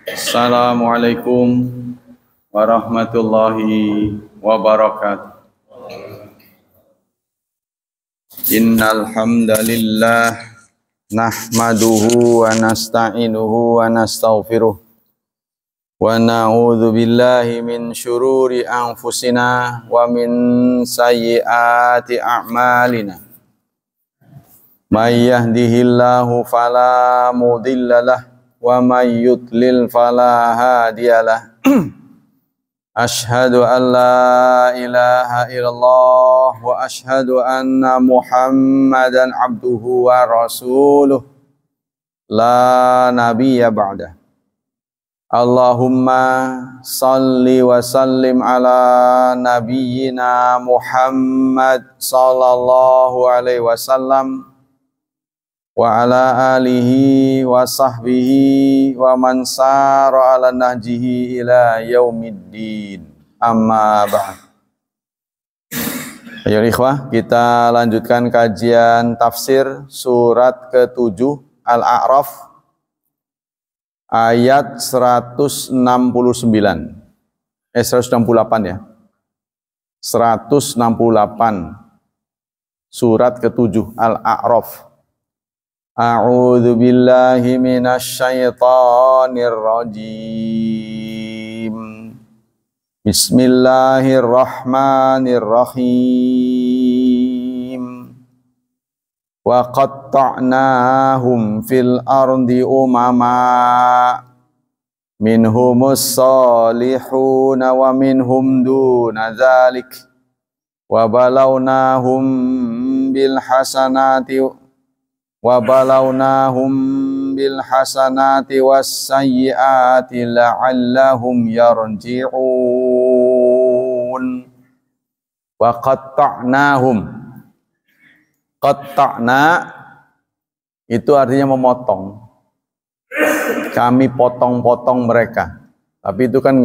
Assalamualaikum warahmatullahi wabarakatuh. Innal hamdalillah nahmaduhu wa nasta'inuhu wa nastaghfiruh wa na'udzu billahi min syururi anfusina wa min sayyiati a'malina. May yahdihillahu fala mudhillalah wa may yudlil fala hadiyalah. Asyhadu an la ilaha illallah wa asyhadu anna Muhammadan abduhu wa rasuluh la nabiyya ba'dah. Allahumma salli wa sallim ala nabiyyina Muhammad sallallahu alaihi wasallam wa ala alihi wa sahbihi wa man sara ala nahjihi ila yaumiddin. Amma ba'd. Ayo ikhwah, kita lanjutkan kajian tafsir surat ke-7 Al-A'raf ayat 168 ya. 168 surat ke-7 Al-A'raf. A'udzu billahi minasy syaithanir rajim. Bismillahirrahmanirrahim. Wa qatta'nahum fil ardi umama minhumus salihuna wa minhum duna dzalik wa balawnahum bil hasanati was sayyiati la'allahum yarji'un. Wa qatta'nahum. Qatta'na itu artinya memotong. Kami potong-potong mereka. Tapi itu kan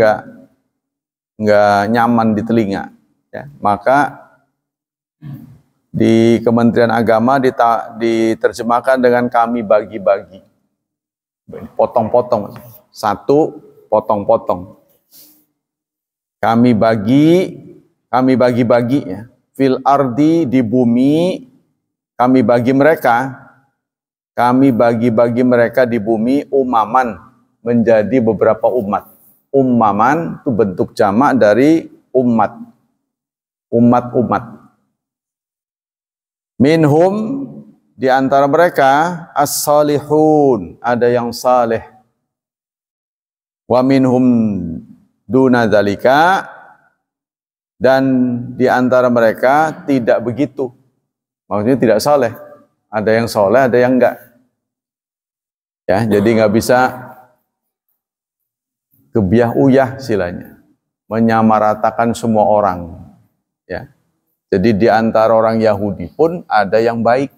enggak nyaman di telinga, ya. Maka di Kementerian Agama diterjemahkan dengan kami bagi-bagi. Potong-potong. Satu, potong-potong. Kami bagi-bagi ya. Fil ardi, di bumi, kami bagi mereka. Kami bagi-bagi mereka di bumi umaman, menjadi beberapa umat. Umaman itu bentuk jamak dari umat. Umat-umat. Minhum, di antara mereka as-salihun, ada yang saleh. Wa minhum duna dzalika, dan di antara mereka tidak begitu. Maksudnya tidak saleh. Ada yang saleh, ada yang enggak. Ya, jadi enggak bisa kebiah-uyah silanya. Menyamaratakan semua orang. Ya. Jadi di antara orang Yahudi pun ada yang baik.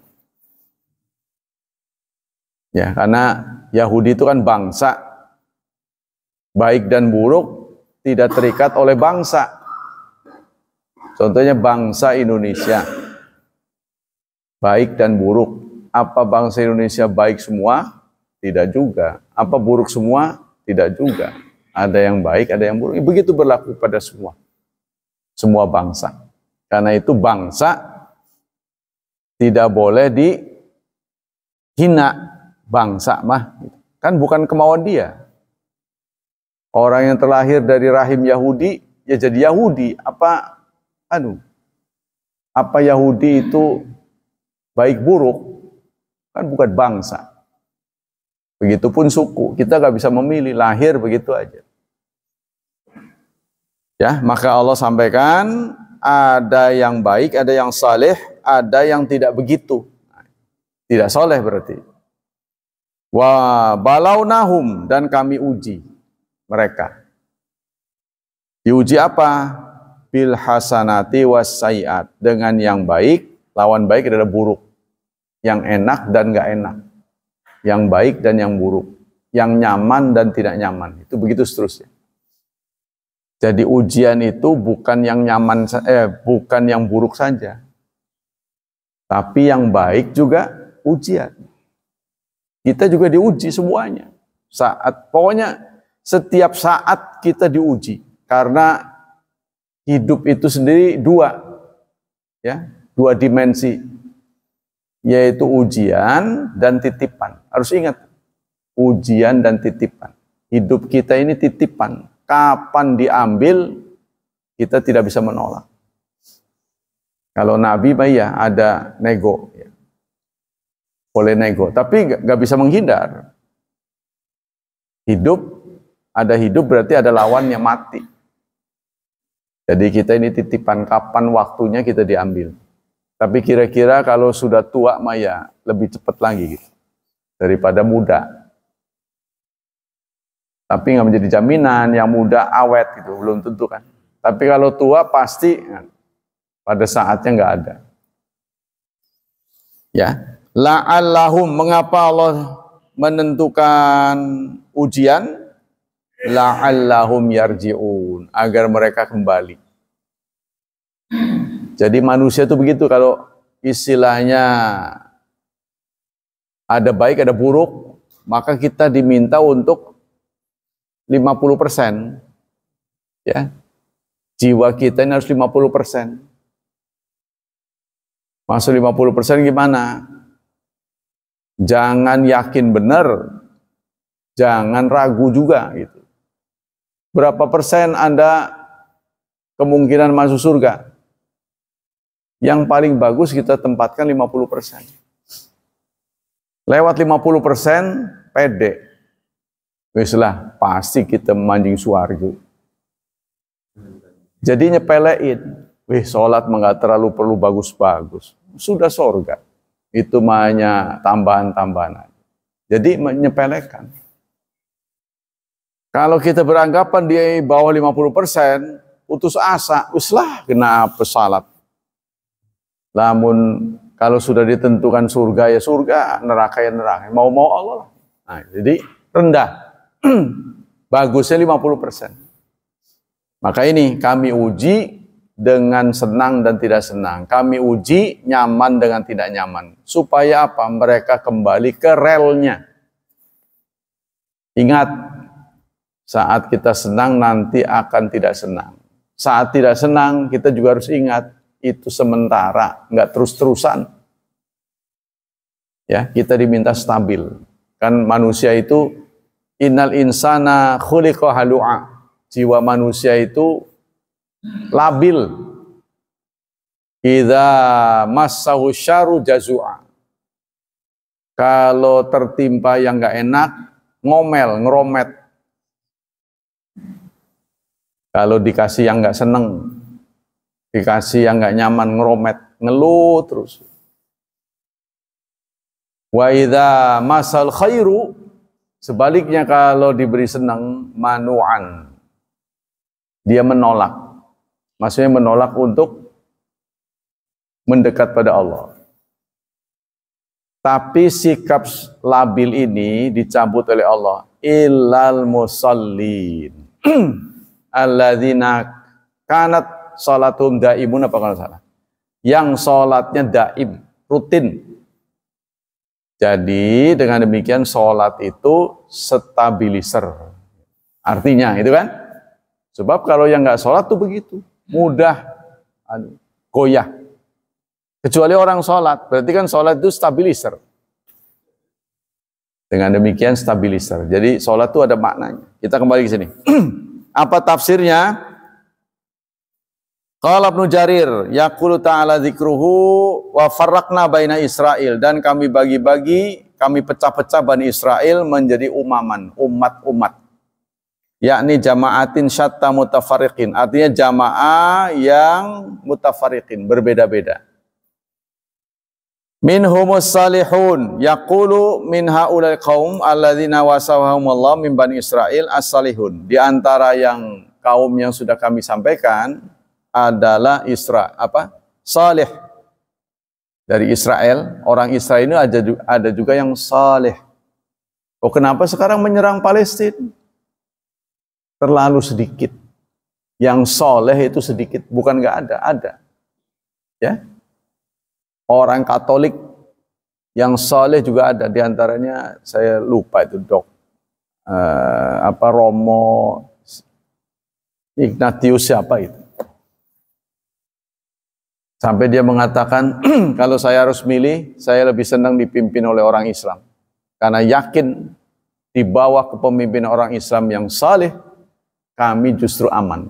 Ya, karena Yahudi itu kan bangsa. Baik dan buruk tidak terikat oleh bangsa. Contohnya bangsa Indonesia. Baik dan buruk. Apa bangsa Indonesia baik semua? Tidak juga. Apa buruk semua? Tidak juga. Ada yang baik, ada yang buruk. Begitu berlaku pada semua. Semua bangsa. Karena itu bangsa tidak boleh dihina. Bangsa mah kan bukan kemauan dia. Orang yang terlahir dari rahim Yahudi ya jadi Yahudi. Apa Yahudi itu baik buruk? Kan bukan bangsa. Begitupun suku, kita gak bisa memilih, lahir begitu aja. Ya, maka Allah sampaikan ada yang baik, ada yang saleh, ada yang tidak begitu. Tidak saleh berarti. Wa balawnahum, dan kami uji mereka. Diuji apa? Bil hasanati was sayyiat, dengan yang baik, lawan baik adalah buruk. Yang enak dan enggak enak. Yang baik dan yang buruk. Yang nyaman dan tidak nyaman. Itu begitu seterusnya. Jadi ujian itu bukan yang nyaman, bukan yang buruk saja, tapi yang baik juga ujian. Kita juga diuji semuanya. Pokoknya setiap saat kita diuji, karena hidup itu sendiri dua, ya, dua dimensi, yaitu ujian dan titipan. Harus ingat, ujian dan titipan. Hidup kita ini titipan. Kapan diambil, kita tidak bisa menolak. Kalau Nabi, ya ada nego, ya. Boleh nego, tapi nggak bisa menghindar. Hidup, ada hidup berarti ada lawannya, mati. Jadi kita ini titipan, kapan waktunya kita diambil. Tapi kira-kira kalau sudah tua, ya lebih cepat lagi gitu, daripada muda. Tapi nggak menjadi jaminan yang muda awet gitu, belum tentu kan. Tapi kalau tua pasti pada saatnya nggak ada. Ya, la'allahum, mengapa Allah menentukan ujian? La'allahum yarji'un, agar mereka kembali. Jadi manusia itu begitu, kalau istilahnya ada baik ada buruk, maka kita diminta untuk 50%. Ya. Jiwa kita ini harus 50%. Maksud 50% gimana? Jangan yakin benar, jangan ragu juga gitu. Berapa persen Anda kemungkinan masuk surga? Yang paling bagus kita tempatkan 50%. Lewat 50% pede. Weslah, pasti kita memancing surga. Jadi nyepelein. Sholat enggak terlalu perlu bagus-bagus. Sudah surga. Itu hanya tambahan-tambahan. Jadi menyepelekan. Kalau kita beranggapan dia bawah 50%, putus asa, uslah kena pesalat. Namun kalau sudah ditentukan surga ya surga, neraka ya neraka. Mau-mau Allah. Nah, jadi rendah. Bagusnya 50%. Maka ini kami uji dengan senang dan tidak senang. Kami uji nyaman dengan tidak nyaman. Supaya apa? Mereka kembali ke relnya. Ingat, saat kita senang nanti akan tidak senang. Saat tidak senang kita juga harus ingat itu sementara, nggak terus-terusan. Ya, kita diminta stabil. Kan manusia itu innal insana khuliqa halu'a. Jiwa manusia itu labil. Idza massahu syarru jazua. Kalau tertimpa yang nggak enak, ngomel, ngeromet. Kalau dikasih yang nggak seneng, dikasih yang nggak nyaman, ngeromet, ngeluh terus. Wa idza masal khairu, sebaliknya kalau diberi senang, manu'an. Dia menolak. Maksudnya menolak untuk mendekat pada Allah. Tapi sikap labil ini dicabut oleh Allah. Illal musallin. Alladzina kanat sholatum daimun, apa kalau salah? Yang sholatnya daim, rutin. Jadi dengan demikian sholat itu stabilizer. Artinya itu kan? Sebab kalau yang nggak sholat tuh begitu, mudah goyah. Kecuali orang sholat, berarti kan sholat itu stabilizer. Dengan demikian stabilizer. Jadi sholat itu ada maknanya. Kita kembali ke sini. Apa tafsirnya? Qala Ibnu Jarir, yaqulu ta'ala dzikruhu wa farraqna baina Israil, dan kami bagi-bagi, kami pecah-pecah Bani Israel menjadi umaman, umat-umat. Yakni jama'atin syatta mutafarriqin, artinya jamaah yang mutafarriqin, berbeda-beda. Minhumus salihun, yaqulu min haulal qaum alladzina wasawahumullah min Bani Israil as-salihun. Di antara yang kaum yang sudah kami sampaikan adalah salih. Dari Israel, orang Israel ini ada juga yang salih. Oh, kenapa sekarang menyerang Palestina? Terlalu sedikit. Yang saleh itu sedikit, bukan nggak ada. Ya. Orang Katolik yang saleh juga ada, di antaranya saya lupa itu Romo Ignatius siapa itu. Sampai dia mengatakan, kalau saya harus milih, saya lebih senang dipimpin oleh orang Islam. Karena yakin di bawah kepemimpinan orang Islam yang saleh, kami justru aman.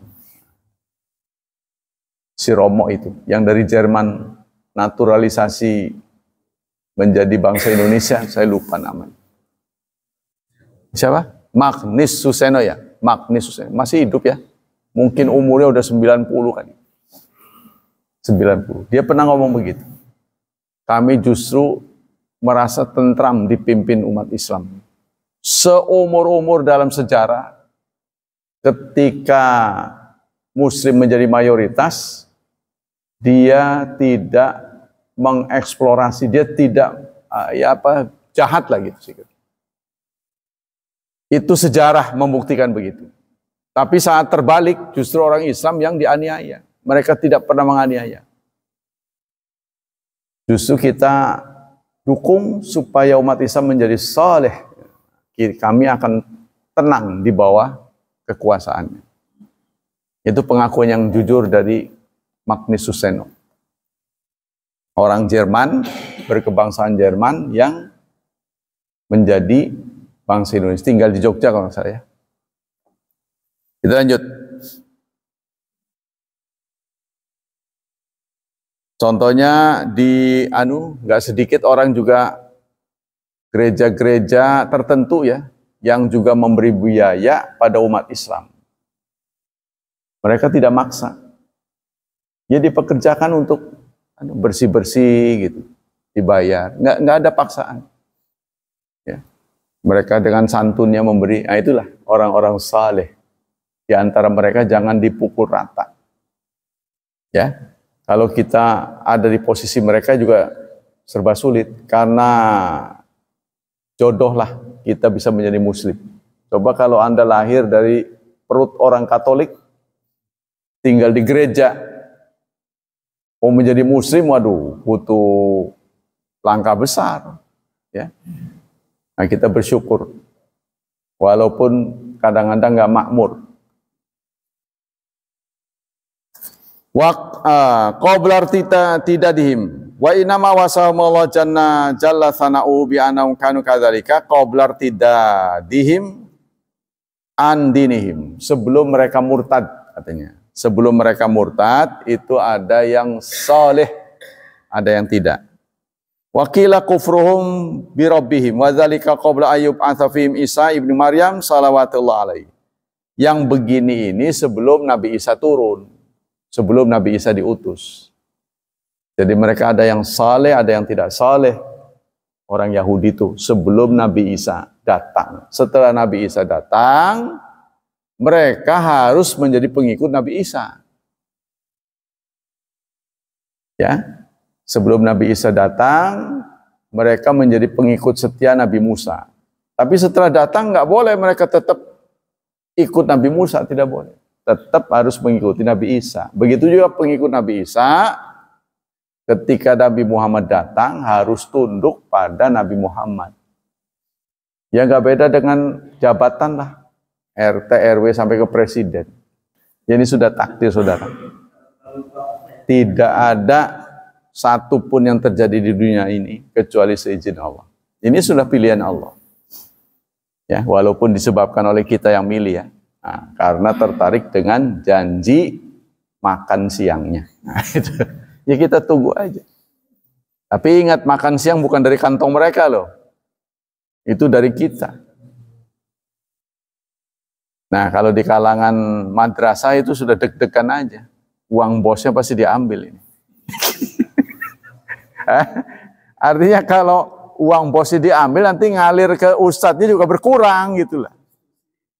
Si Romo itu, yang dari Jerman naturalisasi menjadi bangsa Indonesia, saya lupa namanya. Siapa? Magnus Suseno ya? Magnus Suseno, masih hidup ya? Mungkin umurnya udah 90 kan. 90. Dia pernah ngomong begitu. Kami justru merasa tentram dipimpin umat Islam. Seumur-umur dalam sejarah, ketika Muslim menjadi mayoritas, dia tidak mengeksplorasi, dia tidak jahat lah gitu. Itu sejarah membuktikan begitu. Tapi saat terbalik, justru orang Islam yang dianiaya. Mereka tidak pernah menganiaya. Justru kita dukung supaya umat Islam menjadi saleh. Kami akan tenang di bawah kekuasaannya. Itu pengakuan yang jujur dari Magnus Suseno. Orang Jerman, berkebangsaan Jerman yang menjadi bangsa Indonesia. Tinggal di Jogja kalau nggak salah ya. Kita lanjut. Contohnya di nggak sedikit orang juga gereja-gereja tertentu ya, yang juga memberi biaya pada umat Islam. Mereka tidak maksa. Dia dipekerjakan untuk bersih-bersih gitu, dibayar. Nggak ada paksaan. Ya. Mereka dengan santunnya memberi. Nah, itulah orang-orang saleh. Di antara mereka jangan dipukul rata. Ya. Kalau kita ada di posisi mereka juga serba sulit, karena jodoh lah kita bisa menjadi Muslim. Coba kalau Anda lahir dari perut orang Katolik, tinggal di gereja, mau menjadi Muslim, waduh, butuh langkah besar. Ya. Nah, kita bersyukur, walaupun kadang-kadang nggak makmur. Qoblar tidak dihim wa inama wasamallahu jalla sana'u bi anahum kanu kadzalika qoblar tidak dihim andinihim, sebelum mereka murtad katanya. Sebelum mereka murtad itu ada yang saleh, ada yang tidak. Wa qila kufruhum bi rabbihim wa dzalika qabla ayyub atsafihim Isa ibnu Maryam salawatullah alaihi. Yang begini ini sebelum Nabi Isa turun. Sebelum Nabi Isa diutus. Jadi mereka ada yang saleh, ada yang tidak saleh. Orang Yahudi itu sebelum Nabi Isa datang. Setelah Nabi Isa datang, mereka harus menjadi pengikut Nabi Isa. Ya, sebelum Nabi Isa datang, mereka menjadi pengikut setia Nabi Musa. Tapi setelah datang nggak boleh mereka tetap ikut Nabi Musa, tidak boleh. Tetap harus mengikuti Nabi Isa. Begitu juga pengikut Nabi Isa, ketika Nabi Muhammad datang harus tunduk pada Nabi Muhammad. Ya nggak beda dengan jabatan lah, RT, RW sampai ke presiden. Ini sudah takdir saudara. Tidak ada satupun yang terjadi di dunia ini kecuali seizin Allah. Ini sudah pilihan Allah. Ya, walaupun disebabkan oleh kita yang milih ya. Nah, karena tertarik dengan janji makan siangnya. Nah, itu. Ya kita tunggu aja. Tapi ingat, makan siang bukan dari kantong mereka loh. Itu dari kita. Nah, kalau di kalangan madrasah itu sudah deg-degan aja. Uang bosnya pasti diambil ini. Artinya kalau uang bosnya diambil, nanti ngalir ke ustadznya juga berkurang gitu lah.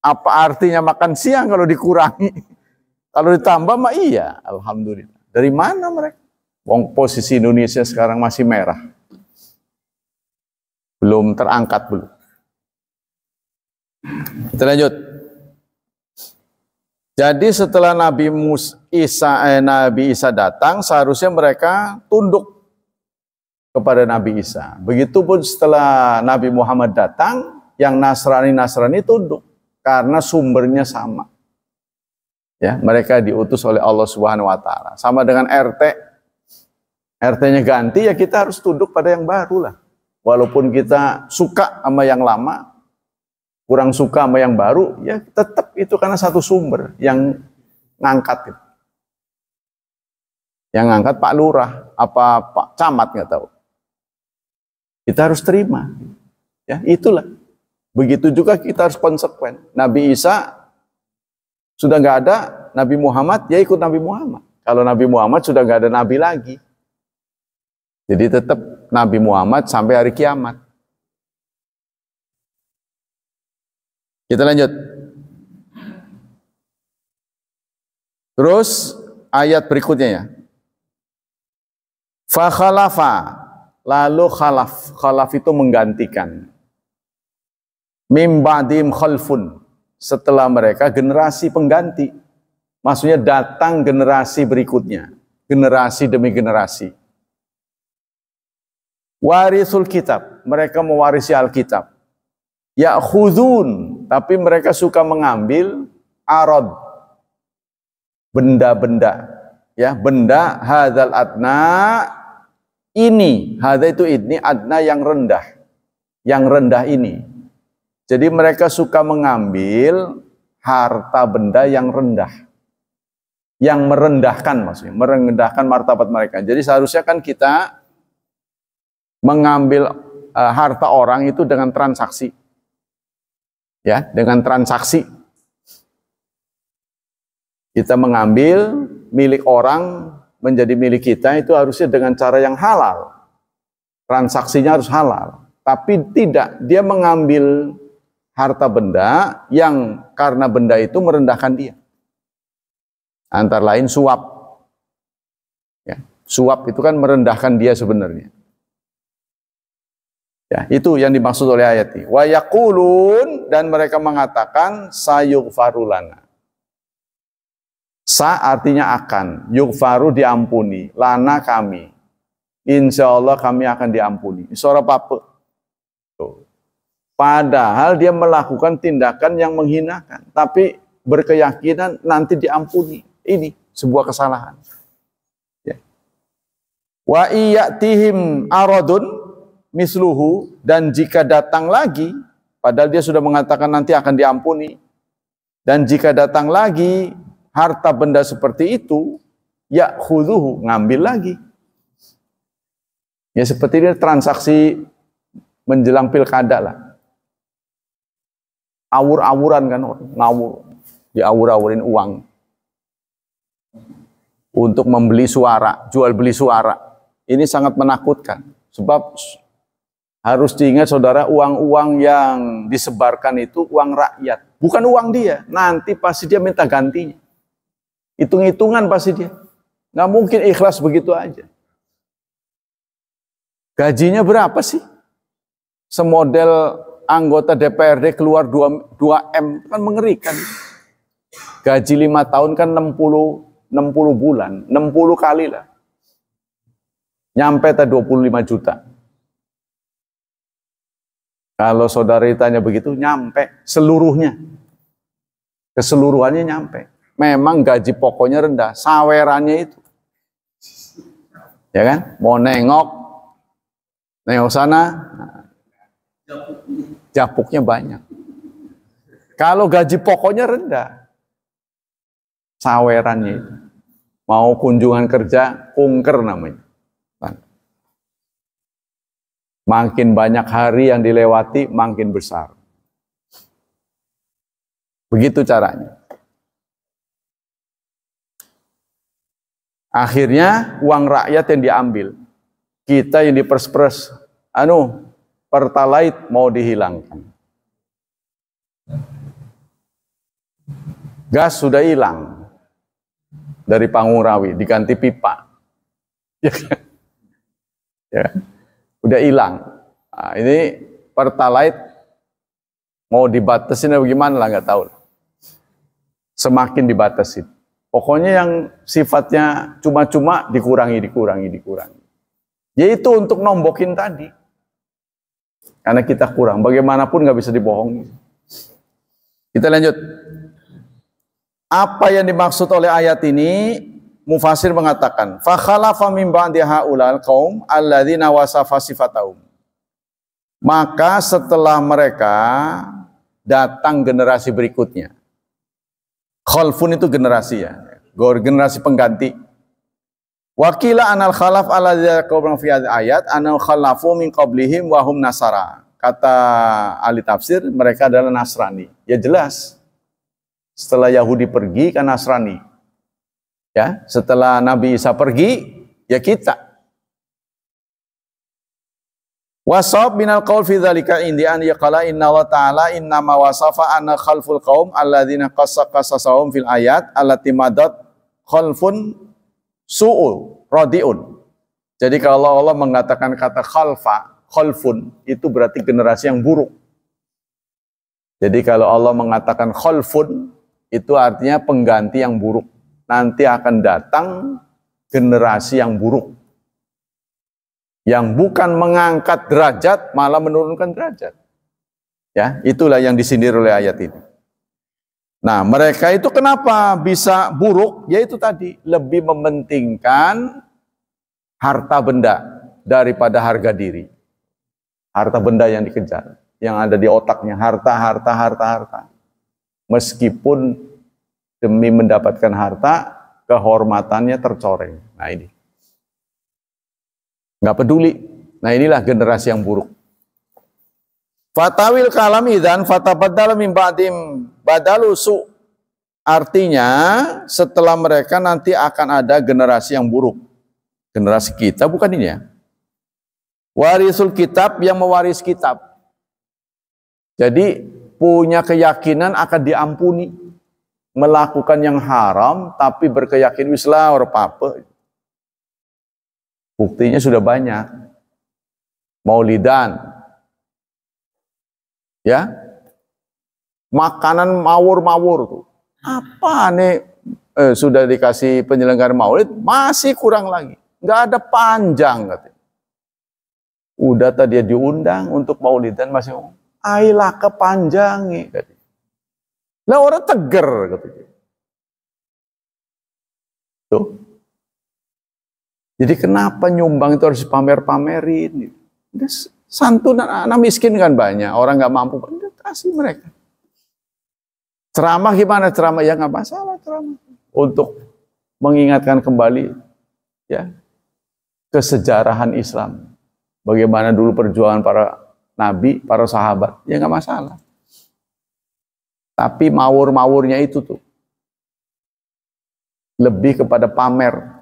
Apa artinya makan siang kalau dikurangi? Kalau ditambah mah iya, alhamdulillah. Dari mana mereka? Wong posisi Indonesia sekarang masih merah. Belum terangkat belum. Kita lanjut. Jadi setelah Nabi Isa datang, seharusnya mereka tunduk kepada Nabi Isa. Begitupun setelah Nabi Muhammad datang, yang Nasrani tunduk karena sumbernya sama. Ya, mereka diutus oleh Allah Subhanahu wa taala. Sama dengan RT. RT-nya ganti, ya kita harus tunduk pada yang baru lah. Walaupun kita suka sama yang lama, kurang suka sama yang baru, ya tetap itu karena satu sumber yang ngangkat. Yang ngangkat Pak Lurah, apa Pak Camat nggak tahu. Kita harus terima. Ya, itulah. Begitu juga kita harus konsekuen. Nabi Isa sudah nggak ada, Nabi Muhammad, ya ikut Nabi Muhammad. Kalau Nabi Muhammad sudah nggak ada Nabi lagi. Jadi tetap Nabi Muhammad sampai hari kiamat. Kita lanjut. Terus ayat berikutnya ya. Fa khalafa, lalu khalaf itu menggantikan. Mim ba'dim khalfun, setelah mereka generasi pengganti. Maksudnya datang generasi berikutnya, generasi demi generasi. Warisul kitab, mereka mewarisi Alkitab. Ya'khudun, tapi mereka suka mengambil arad, benda-benda, ya, benda hadzal adna, ini, hadza itu ini, adna yang rendah ini. Jadi mereka suka mengambil harta benda yang rendah, yang merendahkan, maksudnya merendahkan martabat mereka. Jadi seharusnya kan kita mengambil harta orang itu dengan transaksi, ya, dengan transaksi. Kita mengambil milik orang menjadi milik kita itu harusnya dengan cara yang halal, transaksinya harus halal. Tapi tidak, dia mengambil harta benda yang karena benda itu merendahkan dia. Antara lain suap. Ya, suap itu kan merendahkan dia sebenarnya. Ya, itu yang dimaksud oleh ayat ini. Wa yaqulun, dan mereka mengatakan sayughfaru lana. Sa artinya akan, yughfaru diampuni, lana kami. Insya Allah kami akan diampuni. Suara papa. Padahal dia melakukan tindakan yang menghinakan, tapi berkeyakinan nanti diampuni. Ini sebuah kesalahan. Ya. Wa iyatihim aradun misluhu, dan jika datang lagi, padahal dia sudah mengatakan nanti akan diampuni, dan jika datang lagi harta benda seperti itu, ya khuduhu, ngambil lagi. Ya seperti ini transaksi menjelang pilkada lah. Awur-awuran kan, ngawur, diawur-awurin uang untuk membeli suara, jual beli suara. Ini sangat menakutkan, sebab harus diingat saudara, uang-uang yang disebarkan itu uang rakyat, bukan uang dia. Nanti pasti dia minta gantinya, hitung-hitungan pasti dia, nggak mungkin ikhlas begitu aja. Gajinya berapa sih? Semodel anggota DPRD keluar 2M, kan mengerikan. Gaji 5 tahun kan 60 bulan, 60 kali lah. Nyampe 25 juta. Kalau saudara ditanya begitu, nyampe seluruhnya. Keseluruhannya nyampe. Memang gaji pokoknya rendah, sawerannya itu. Ya kan? Mau nengok sana, japuknya banyak. Kalau gaji pokoknya rendah, sawerannya itu. Mau kunjungan kerja, kunker namanya. Makin banyak hari yang dilewati, makin besar. Begitu caranya. Akhirnya uang rakyat yang diambil. Kita yang diperes-peres. Pertalite mau dihilangkan. Gas sudah hilang dari Pangurawi, diganti pipa. Ya, udah hilang. Nah, ini Pertalite mau dibatasin atau gimana lah, nggak tahu. Semakin dibatasin. Pokoknya yang sifatnya cuma-cuma dikurangi. Yaitu untuk nombokin tadi. Karena kita kurang, bagaimanapun nggak bisa dibohongi. Kita lanjut. Apa yang dimaksud oleh ayat ini? Mufasir mengatakan, fa khalafa min ba'di haulal qaum alladzina wasafa sifatahum. Maka setelah mereka datang generasi berikutnya. Khalfun itu generasi ya, generasi pengganti. Wakila anal khalaf alladzina qaum fi ayat anal khalafu min qablihim wa hum nasara. Kata ahli tafsir, mereka adalah Nasrani. Ya jelas. Setelah Yahudi pergi kan Nasrani. Ya, setelah Nabi Isa pergi, ya kita. Wasab minal qaul fi dzalika indi an yaqala inna Allah ta'ala inna ma wasafa anna khalful qaum alladzina qasasahum fil ayat allati madat khalfun su'ul radiun. Jadi kalau Allah mengatakan kata khalfun itu berarti generasi yang buruk. Jadi kalau Allah mengatakan khalfun itu artinya pengganti yang buruk. Nanti akan datang generasi yang buruk. Yang bukan mengangkat derajat, malah menurunkan derajat. Ya, itulah yang disindir oleh ayat ini. Nah, mereka itu kenapa bisa buruk? Yaitu tadi, lebih mementingkan harta benda daripada harga diri. Harta benda yang dikejar, yang ada di otaknya, harta. Meskipun demi mendapatkan harta, kehormatannya tercoreng. Nah ini. Nggak peduli. Nah inilah generasi yang buruk. Fatawil kalam idzan fatabaddala min ba'dim badalu su. Artinya setelah mereka nanti akan ada generasi yang buruk. Generasi kita bukan ini ya. Warisul kitab yang mewaris kitab. Jadi punya keyakinan akan diampuni. Melakukan yang haram tapi berkeyakinan wislah orang apa. Buktinya sudah banyak. Maulidan. Ya. Makanan mawur-mawur tuh. Apa nih sudah dikasih penyelenggara maulid masih kurang lagi. Nggak ada panjang katanya. Udah tadi dia diundang untuk maulidan masih ngomong, ayolah kepanjangi katanya. Lah orang teger katanya. Tuh. Jadi kenapa nyumbang itu harus pamer-pamerin? Santun anak miskin kan banyak, orang nggak mampu, kasih mereka. Ceramah gimana? Ceramah ya nggak masalah ceramah. Untuk mengingatkan kembali ya kesejarahan Islam. Bagaimana dulu perjuangan para nabi, para sahabat, ya nggak masalah. Tapi mawur-mawurnya itu tuh lebih kepada pamer.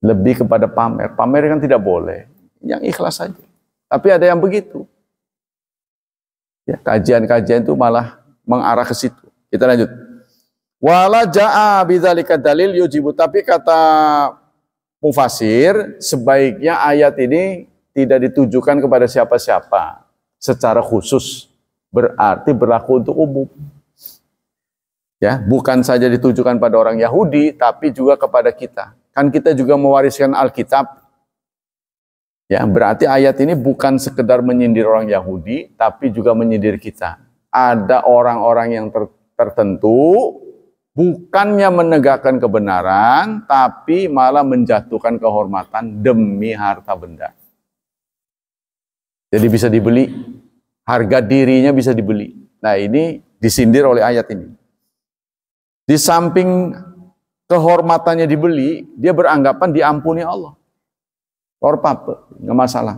Lebih kepada pamer. Pamer kan tidak boleh. Yang ikhlas saja. Tapi ada yang begitu. Ya, kajian-kajian itu malah mengarah ke situ. Kita lanjut. Wala ja'a bidzalika dalil yujibu. Tapi kata mufasir, sebaiknya ayat ini tidak ditujukan kepada siapa-siapa secara khusus, berarti berlaku untuk umum. Ya, bukan saja ditujukan pada orang Yahudi, tapi juga kepada kita. Kan kita juga mewariskan Alkitab. Ya, berarti ayat ini bukan sekedar menyindir orang Yahudi, tapi juga menyindir kita. Ada orang-orang yang tertentu bukannya menegakkan kebenaran, tapi malah menjatuhkan kehormatan demi harta benda. Jadi bisa dibeli, harga dirinya bisa dibeli. Nah ini disindir oleh ayat ini. Di samping kehormatannya dibeli, dia beranggapan diampuni Allah. Apa, nggak masalah.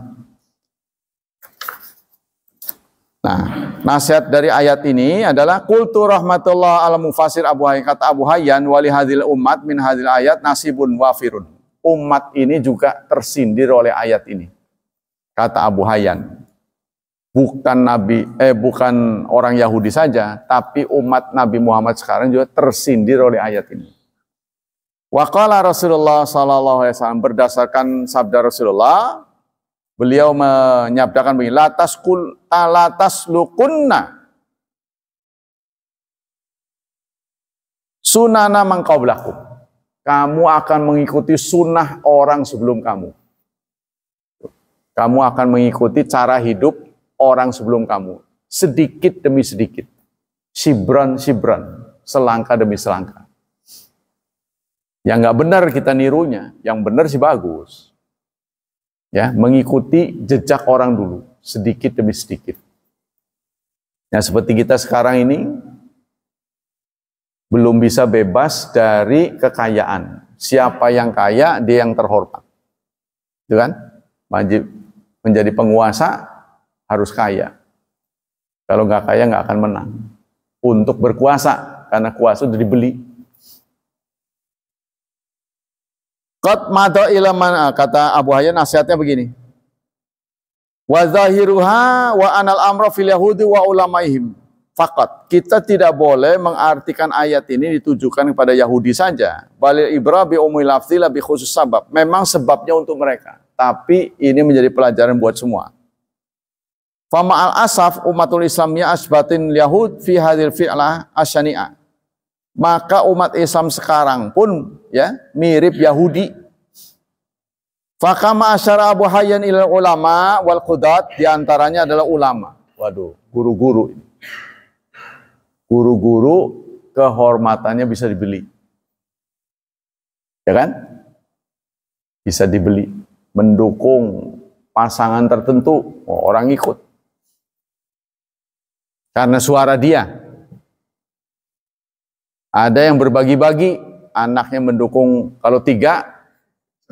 Nah, nasihat dari ayat ini adalah kultu rahmatullah ala mufasir Abu Hayyan, kata Abu Hayyan, wali hadil umat min hadil ayat nasibun wafirun. Umat ini juga tersindir oleh ayat ini. Kata Abu Hayyan. Bukan orang Yahudi saja, tapi umat Nabi Muhammad sekarang juga tersindir oleh ayat ini. Waqala Rasulullah sallallahu alaihi wasallam, berdasarkan sabda Rasulullah, beliau menyabdakan begini, latas lukunna sunana man qablakum. Kamu akan mengikuti sunnah orang sebelum kamu. Kamu akan mengikuti cara hidup orang sebelum kamu. Sedikit demi sedikit. Shibran, selangkah demi selangkah. Yang nggak benar kita nirunya, yang benar sih bagus. Ya, mengikuti jejak orang dulu, sedikit demi sedikit. Ya, seperti kita sekarang ini, belum bisa bebas dari kekayaan. Siapa yang kaya, dia yang terhormat. Itu kan? Wajib menjadi penguasa, harus kaya. Kalau nggak kaya, nggak akan menang. Untuk berkuasa, karena kuasa sudah dibeli. Qad madha ila man, kata Abu Hayyan nasihatnya begini. Wa zahiruha wa anal amra fil yahudi wa ulamaihim. Faqat. Kita tidak boleh mengartikan ayat ini ditujukan kepada Yahudi saja. Balil ibra bi umil lafzila bi khusus sabab. Memang sebabnya untuk mereka, tapi ini menjadi pelajaran buat semua. Fama al-asaf umatul Islamnya asbatin Yahud fi hadil fi'lah asyani'ah. Maka umat Islam sekarang pun ya mirip Yahudi. Fakama asyara Abu Hayyan ilal ulama wal qudat, diantaranya adalah ulama. Waduh, guru-guru ini. Guru-guru kehormatannya bisa dibeli. Ya kan? Bisa dibeli. Mendukung pasangan tertentu, orang ikut. Karena suara dia. Ada yang berbagi-bagi, anaknya mendukung, kalau 3,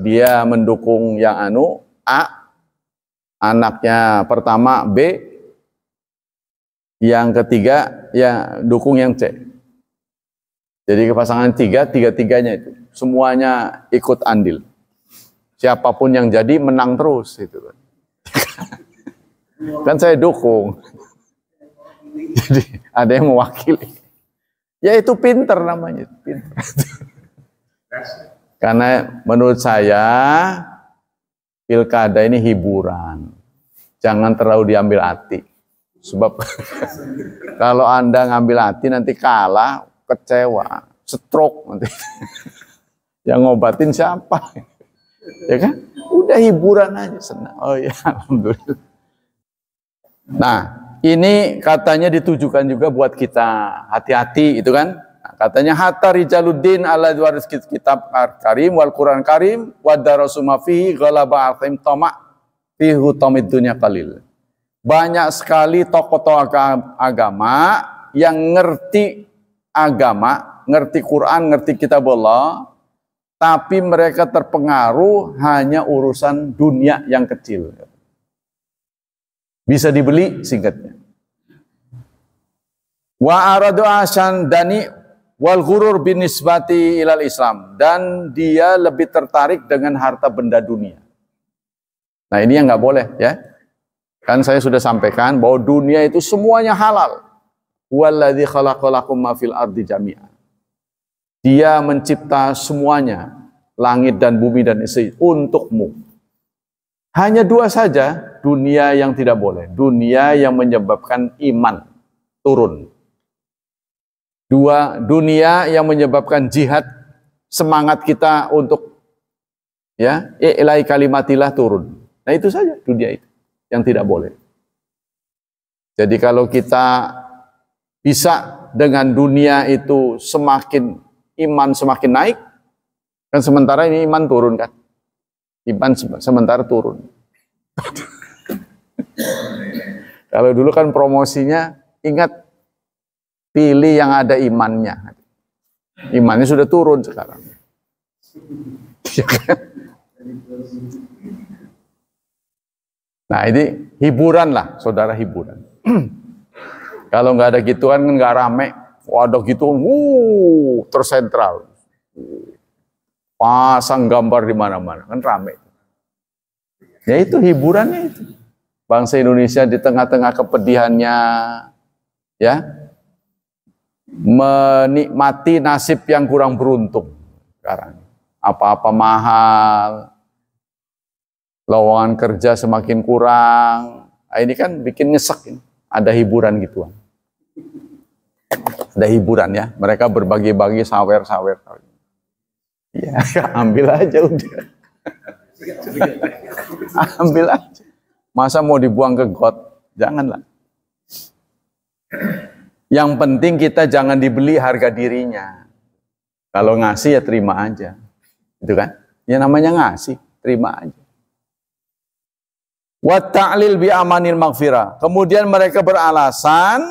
dia mendukung yang A, anaknya pertama B, yang ketiga ya dukung yang C. Jadi pasangan 3, tiga-tiganya itu semuanya ikut andil. Siapapun yang jadi menang terus itu kan. Kan saya dukung. Jadi ada yang mewakili. Ya itu pinter namanya, pinter. Karena menurut saya pilkada ini hiburan. Jangan terlalu diambil hati. Sebab kalau Anda ngambil hati nanti kalah, kecewa, stroke nanti. Yang ngobatin siapa? Ya kan? Udah hiburan aja, senang. Oh ya, alhamdulillah. Nah, ini katanya ditujukan juga buat kita, hati-hati itu kan. Nah, katanya hatta rijaluddin ala waris kitab karim wal Quran karim wa darasuma fihi ghalaba al-qaim tama fi hutamid dunya qalil. Banyak sekali tokoh-tokoh agama yang ngerti agama, ngerti Quran, ngerti kitab Allah, tapi mereka terpengaruh hanya urusan dunia yang kecil. Bisa dibeli singkatnya. Wa aradu asan dani wal ghurur binisbati ilal Islam, dan dia lebih tertarik dengan harta benda dunia. Nah, ini yang nggak boleh ya. Kan saya sudah sampaikan bahwa dunia itu semuanya halal. Walladzi khalaqalakum ma fil ardi jami'a. Dia mencipta semuanya, langit dan bumi dan isi untukmu. Hanya 2 saja dunia yang tidak boleh. Dunia yang menyebabkan iman turun. 2, dunia yang menyebabkan jihad, semangat kita untuk ya, ilahi kalimatillah turun. Nah, itu saja dunia itu yang tidak boleh. Jadi kalau kita bisa dengan dunia itu semakin iman semakin naik, kan sementara ini iman turun kan. Iman sementara turun. Kalau dulu kan promosinya, ingat, pilih yang ada imannya. Imannya sudah turun sekarang. Nah, ini hiburan lah, saudara, hiburan. Kalau nggak ada gituan kan nggak rame. Ada gitu, tersentral. Pasang gambar di mana-mana, kan rame. Ya itu hiburannya itu. Bangsa Indonesia di tengah-tengah kepedihannya, ya, menikmati nasib yang kurang beruntung sekarang. Apa-apa mahal, lowongan kerja semakin kurang. Nah, ini kan bikin nyesek ini. Ada hiburan gituan. Ada hiburan ya. Mereka berbagi-bagi sawer-sawer. Ya, ambil aja udah. Ambil aja. Masa mau dibuang ke got? Janganlah. Yang penting kita jangan dibeli harga dirinya. Kalau ngasih ya terima aja. Itu kan? Ya namanya ngasih, terima aja. Wa ta'lil bi amanil maghfirah. Kemudian mereka beralasan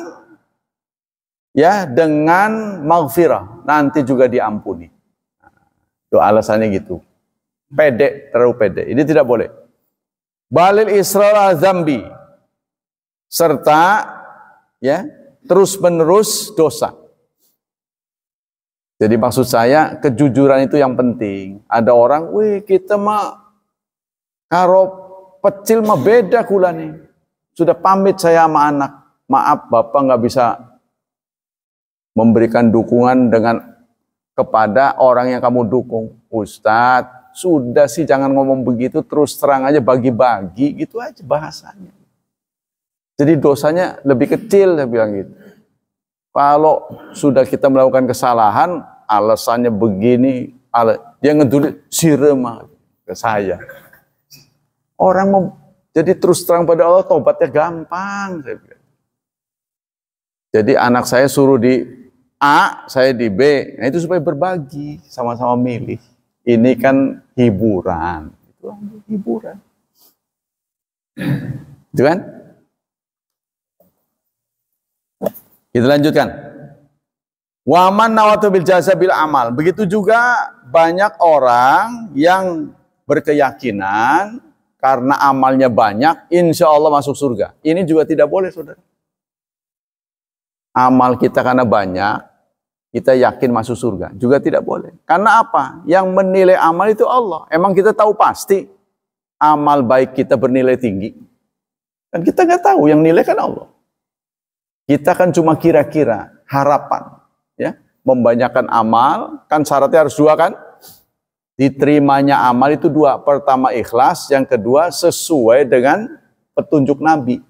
ya dengan maghfirah, nanti juga diampuni. Itu alasannya gitu. Pede, terlalu pede. Ini tidak boleh. Balil israr zambi, serta ya terus menerus dosa. Jadi maksud saya kejujuran itu yang penting. Ada orang, wih kita mah karo pecil mah beda kula nih. Sudah pamit saya sama anak. Maaf Bapak nggak bisa memberikan dukungan kepada orang yang kamu dukung. Ustadz, sudah sih jangan ngomong begitu, terus terang aja bagi-bagi, gitu aja bahasanya. Jadi dosanya lebih kecil, saya bilang gitu. Kalau sudah kita melakukan kesalahan, alasannya begini, dia ngeduli sirema ke saya. Orang mau jadi terus terang pada Allah, tobatnya gampang. Saya bilang. Jadi anak saya suruh di A, saya di B. Nah itu supaya berbagi, sama-sama milih. Ini kan hiburan. Itu hiburan. Itu kan? Kita lanjutkan. Waman nawatu bil jasa bil amal. Begitu juga banyak orang yang berkeyakinan karena amalnya banyak, insya Allah masuk surga. Ini juga tidak boleh, saudara. Amal kita karena banyak, kita yakin masuk surga. Juga tidak boleh. Karena apa? Yang menilai amal itu Allah. Emang kita tahu pasti amal baik kita bernilai tinggi? Dan kita nggak tahu, yang nilai kan Allah. Kita kan cuma kira-kira, harapan. Ya, membanyakan amal, kan syaratnya harus dua kan? Diterimanya amal itu dua. Pertama ikhlas, yang kedua sesuai dengan petunjuk Nabi.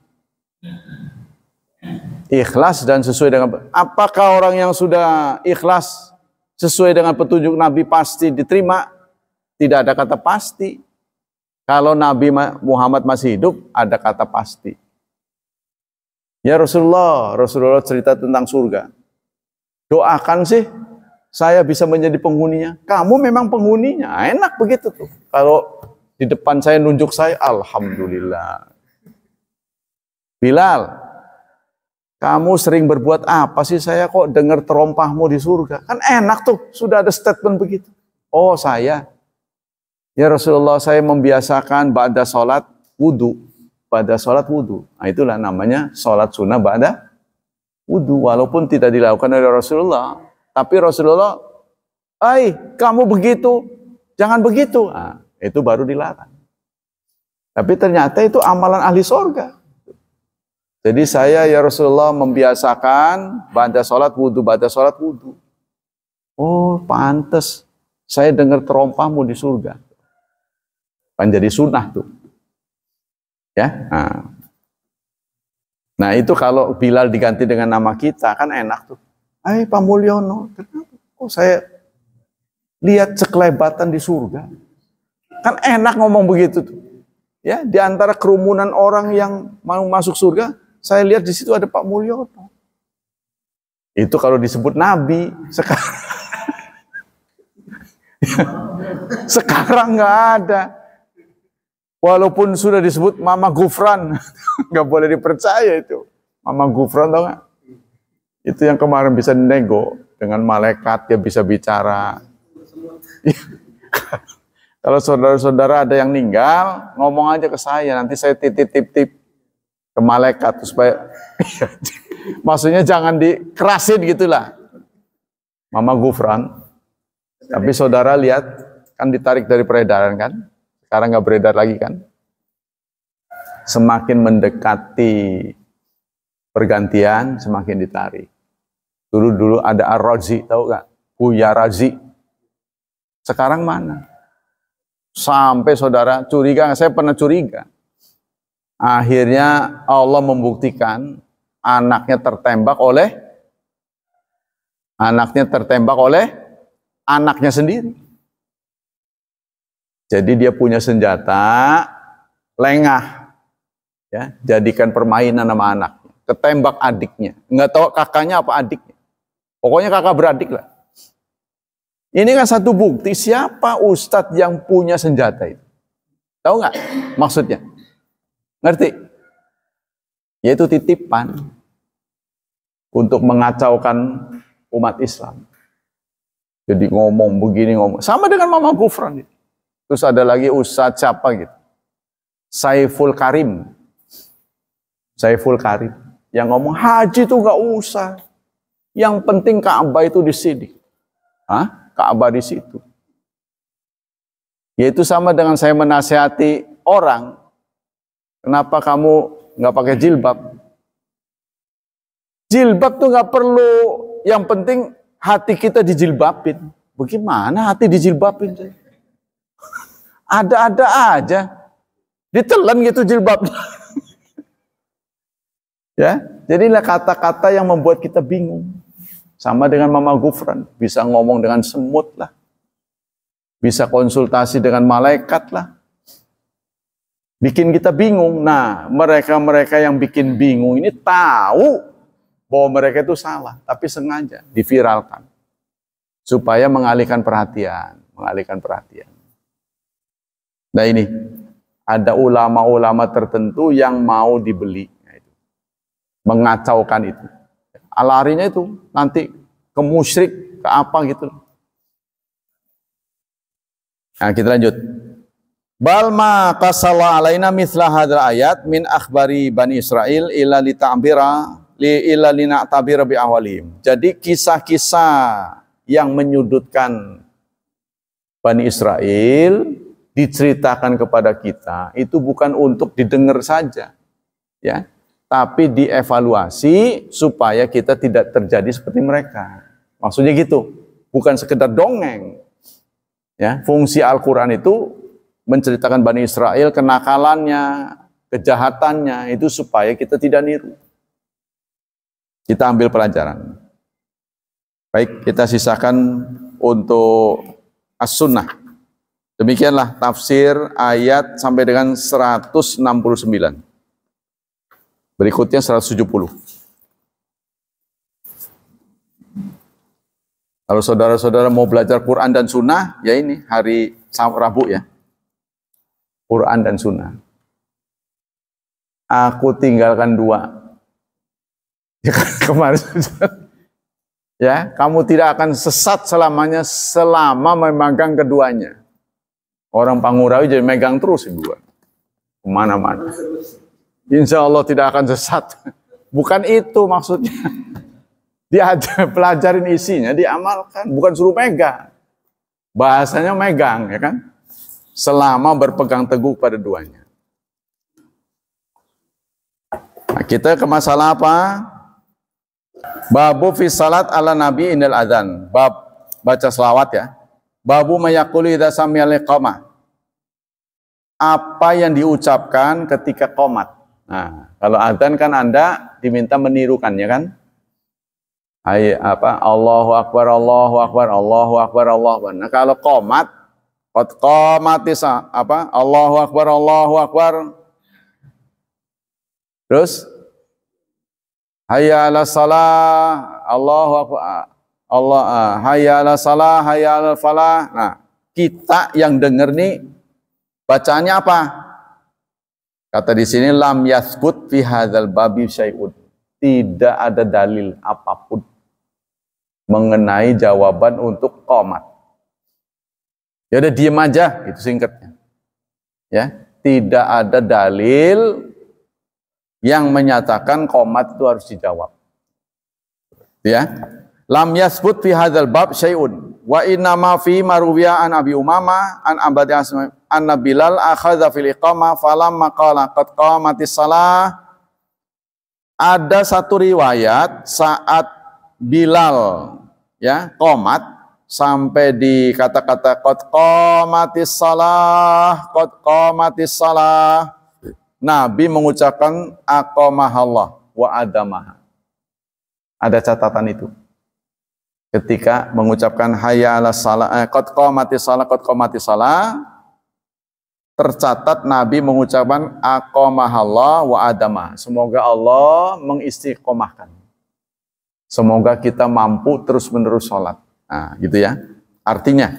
Ikhlas dan sesuai dengan, apakah orang yang sudah ikhlas sesuai dengan petunjuk Nabi pasti diterima? Tidak ada kata pasti. Kalau Nabi Muhammad masih hidup, ada kata pasti. Ya Rasulullah cerita tentang surga. Doakan sih, saya bisa menjadi penghuninya. Kamu memang penghuninya, enak begitu tuh. Kalau di depan saya nunjuk saya, Alhamdulillah. Bilal, kamu sering berbuat apa sih, saya kok dengar terompahmu di surga? Kan enak tuh, sudah ada statement begitu. Oh saya, ya Rasulullah saya membiasakan ba'da sholat wudu. Ba'da sholat wudu. Nah itulah namanya sholat sunnah ba'da wudu. Walaupun tidak dilakukan oleh Rasulullah. Tapi Rasulullah, kamu begitu, jangan begitu. Nah, itu baru dilarang. Tapi ternyata itu amalan ahli sorga. Jadi saya ya Rasulullah membiasakan ba'da sholat wudu, ba'da sholat wudu. Oh pantes, saya dengar terompahmu di surga. Kan jadi sunnah tuh. Ya, nah itu kalau Bilal diganti dengan nama kita kan enak tuh. Pak Mulyono, kenapa? Kok saya lihat sekelebatan di surga? Kan enak ngomong begitu tuh. Ya, di antara kerumunan orang yang mau masuk surga, saya lihat di situ ada Pak Mulyono. Itu kalau disebut Nabi. Sekarang nggak ada. Walaupun sudah disebut Mama Gufran, nggak boleh dipercaya itu. Mama Gufran tau nggak? Itu yang kemarin bisa nego dengan malaikat, dia bisa bicara. Kalau saudara-saudara ada yang meninggal, ngomong aja ke saya, nanti saya titip ke malaikat supaya, maksudnya jangan dikerasin gitulah. Mama Gufran. Tapi saudara lihat, kan ditarik dari peredaran kan? Sekarang nggak beredar lagi kan? Semakin mendekati pergantian, semakin ditarik. Dulu ada Ar-Razi, tahu nggak? Buya Razi. Sekarang mana? Sampai saudara curiga, saya pernah curiga. Akhirnya Allah membuktikan anaknya tertembak oleh anaknya sendiri. Jadi dia punya senjata lengah. Ya, jadikan permainan sama anaknya, ketembak adiknya, nggak tahu kakaknya apa adiknya, pokoknya kakak beradik lah. Ini kan satu bukti siapa ustadz yang punya senjata itu. Tahu nggak maksudnya? Ngerti? Yaitu titipan untuk mengacaukan umat Islam. Jadi ngomong begini, ngomong sama dengan Mama Gufran. Terus ada lagi ustadz siapa gitu, Saiful Karim. Saiful Karim yang ngomong haji itu nggak usah, yang penting Ka'bah itu di sini. Hah? Ka'bah di situ. Yaitu sama dengan saya menasihati orang, kenapa kamu nggak pakai jilbab? Jilbab tuh nggak perlu, yang penting hati kita dijilbabin. Bagaimana hati dijilbabin? Ada-ada aja, ditelan gitu jilbabnya. Ya, jadilah kata-kata yang membuat kita bingung. Sama dengan Mama Gufran, bisa ngomong dengan semut lah, bisa konsultasi dengan malaikat lah, bikin kita bingung. Nah, mereka-mereka yang bikin bingung ini tahu bahwa mereka itu salah, tapi sengaja diviralkan supaya mengalihkan perhatian, Nah ini ada ulama-ulama tertentu yang mau dibeli. Mengacaukan itu, larinya itu nanti ke musyrik, ke apa gitu. Nah kita lanjut. Balma qasalla alaina mithla hadzal ayat min akhbari Bani Israil illa lina'tabira bi awalihim. Jadi kisah-kisah yang menyudutkan Bani Israel diceritakan kepada kita itu bukan untuk didengar saja, ya. Tapi dievaluasi supaya kita tidak terjadi seperti mereka. Maksudnya gitu, bukan sekedar dongeng. Ya, fungsi Al-Quran itu menceritakan Bani Israel, kenakalannya, kejahatannya, itu supaya kita tidak niru. Kita ambil pelajaran. Baik, kita sisakan untuk As-Sunnah. Demikianlah tafsir ayat sampai dengan 169. Berikutnya 170. Kalau saudara-saudara mau belajar Quran dan Sunnah, ya ini hari Rabu ya. Quran dan Sunnah. Aku tinggalkan 2. Ya, kemarin. Ya, kamu tidak akan sesat selamanya selama memegang keduanya. Orang Pangurawi jadi megang terus 2. Kemana-mana. Insya Allah tidak akan sesat. Bukan itu maksudnya. Dia pelajarin isinya, diamalkan. Bukan suruh megang. Bahasanya megang, ya kan? Selama berpegang teguh pada duanya. Nah, kita ke masalah apa? Babu fi salat ala nabi indal adzan. Bab baca selawat ya. Babu mayaqulu idza samiyal iqamah. Apa yang diucapkan ketika qomat. Nah, kalau adzan kan Anda diminta menirukan, ya kan? Allahu Akbar, Allahu Akbar, Allahu Akbar, Allahu Akbar. Nah, kalau qomat, qad qamatis Allahu Akbar, Allahu Akbar. Terus hayya 'alas shalah, Allahu Akbar. Hayya 'alas shalah, hayya 'alal falah. Nah, kita yang dengar nih bacaannya apa? Kata di sini lam yathbut fi hadzal babi syai'un. Tidak ada dalil apapun mengenai jawaban untuk qomat. Ya udah diem aja, itu singkatnya. Ya, tidak ada dalil yang menyatakan qomat itu harus dijawab. Ya. Lam yathbut fi hadzal bab syai'un. Wa inna ma fi marwiya an Abi Umamah an Abadi anna Bilal akhadha fil iqamah falamma qala qad qamatis shalah. Ada satu riwayat saat Bilal ya qomat sampai di kata-kata qad qamatis shalah, Nabi mengucapkan aqamahallah wa adamaha. Ada catatan itu. Ketika mengucapkan hayya 'alas shalah, qad qamatis shalah, tercatat Nabi mengucapkan aqamahallah wa adama. Semoga Allah mengistiqomahkan. Semoga kita mampu terus-menerus sholat. Nah, gitu ya. Artinya,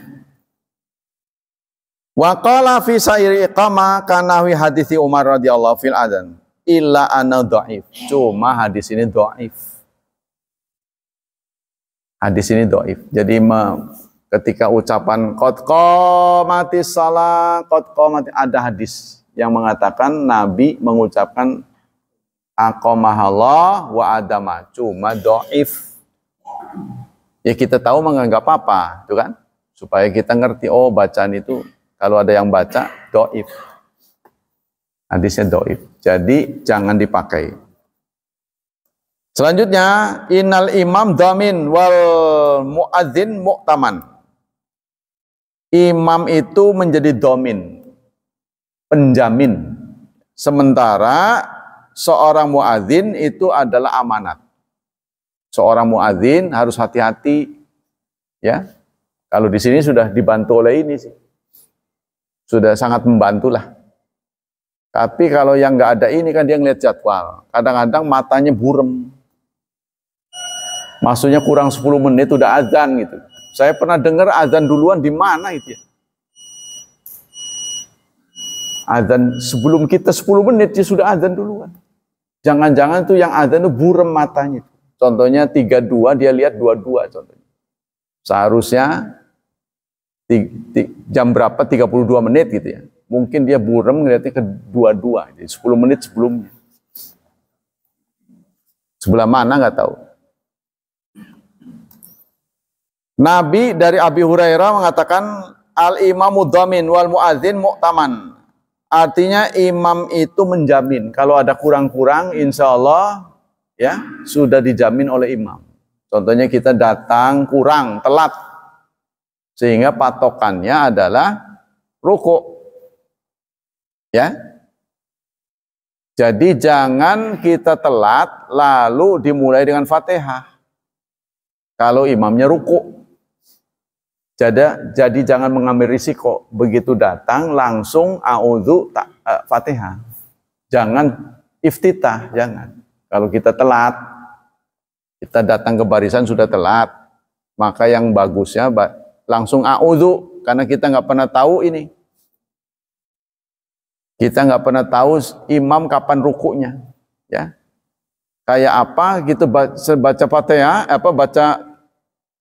wa qala fi sa'iri iqamah kanawi hadithi Umar radhiyallahu fil adzan illa ana dhaif. Cuma hadis ini dhaif. Hadis ini dhaif. Jadi ketika ucapan qad qamatis shalah, qad qamati, ada hadis yang mengatakan Nabi mengucapkan aqamahallah wa adama, cuma dhaif. Ya kita tahu menganggap apa, itu kan? Supaya kita ngerti, oh bacaan itu kalau ada yang baca dhaif. Hadisnya dhaif. Jadi jangan dipakai. Selanjutnya, innal imam dhamin wal muadzin mu'taman. Imam itu menjadi domin, penjamin. Sementara seorang muadzin itu adalah amanat. Seorang muadzin harus hati-hati, ya. Kalau di sini sudah dibantu oleh ini sih, sudah sangat membantulah. Tapi kalau yang nggak ada ini kan dia ngeliat jadwal. Kadang-kadang matanya burem. Maksudnya kurang 10 menit udah azan gitu. Saya pernah dengar azan duluan di mana itu ya? Azan sebelum kita 10 menit dia sudah azan duluan. Jangan-jangan tuh yang azan itu burem matanya. Contohnya 32 dia lihat 22 contohnya. Seharusnya jam berapa 32 menit gitu ya. Mungkin dia burem ngeliatnya ke 22, jadi 10 menit sebelumnya. Sebelah mana nggak tahu. Nabi dari Abi Hurairah mengatakan al-imamu dhamin wal muadzin mu'taman. Artinya imam itu menjamin kalau ada kurang-kurang insya Allah ya sudah dijamin oleh imam. Contohnya kita datang kurang, telat. Sehingga patokannya adalah ruku'. Ya. Jadi jangan kita telat lalu dimulai dengan Fatihah. Kalau imamnya ruku'. Jadi jangan mengambil risiko. Begitu datang langsung a'udzu Fatihah. Jangan iftitah, jangan. Kalau kita telat, kita datang ke barisan sudah telat, maka yang bagusnya langsung a'udzu, karena kita nggak pernah tahu ini. Kita nggak pernah tahu imam kapan rukunya, ya. Kayak apa gitu baca Fatihah, baca